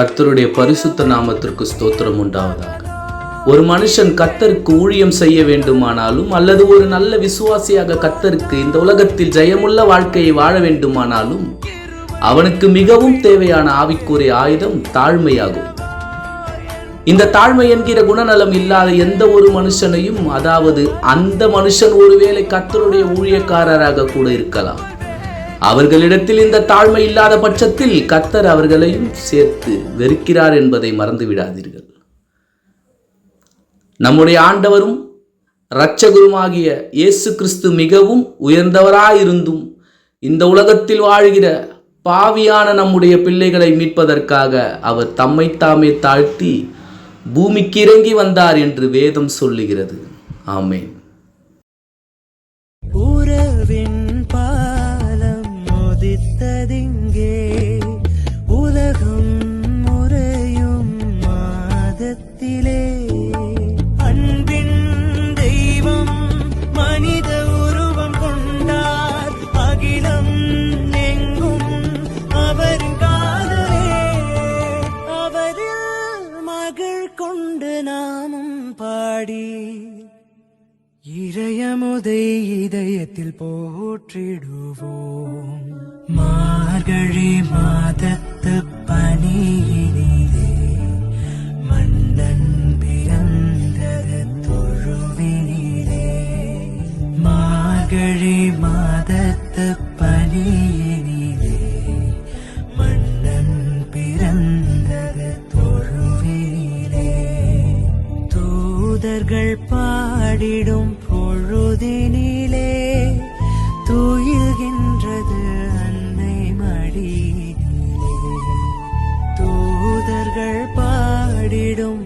கர்த்தருடைய பரிசுத்த நாமத்திற்கு ஸ்தோத்திரம் உண்டாவதாக. ஒரு மனுஷன் கர்த்தருக்கு ஊழியம் செய்ய வேண்டுமானாலும் அல்லது ஒரு நல்ல விசுவாசியாக கர்த்தருக்கு இந்த உலகத்தில் ஜெயமுள்ள வாழ்க்கையை வாழ வேண்டுமானாலும் அவனுக்கு மிகவும் தேவையான ஆவிக்குரிய ஆயுதம் தாழ்மையாகும். இந்த தாழ்மை என்கிற குணநலம் இல்லாத எந்த ஒரு மனுஷனையும், அதாவது அந்த மனுஷன் ஒருவேளை கர்த்தருடைய ஊழியக்காரராக கூட இருக்கலாம், அவர்களிடத்தில் இந்த தாழ்மை இல்லாத பட்சத்தில் கர்த்தர் அவர்களையும் சேர்த்து வெறுக்கிறார் என்பதை மறந்து விடாதீர்கள். நம்முடைய ஆண்டவரும் இரட்சகருமாகிய இயேசு கிறிஸ்து மிகவும் உயர்ந்தவராயிருந்தும் இந்த உலகத்தில் வாழ்கிற பாவியான நம்முடைய பிள்ளைகளை மீட்பதற்காக அவர் தம்மை தாமே தாழ்த்தி பூமிக்கு இறங்கி வந்தார் என்று வேதம் சொல்லுகிறது. ஆமென். உறவின் பாலம் உதித்ததிங்கே, உலகம் முறையும் மாதத்திலே, அன்பின் தெய்வம் மனித உருவம் கொண்டார், அகிலம் எங்கும் அவரின் காதலே, அவரில் மகள் கொண்டு நாமும் பாடி இறையமுதை இதயத்தில் போற்றிடுவோம். மார்கழி மாதத்து பனியினிலே மன்னன் பிறந்தது தொழுவினிலே, மார்கழி மாதத்து பனியினிலே மன்னன் பிறந்தது தொழுவினிலே, தூதர்கள் பாடிடும் பொழுதினிலே துயில்கின்றது அன்னை மடியினிலே, தூதர்கள் பாடிடும்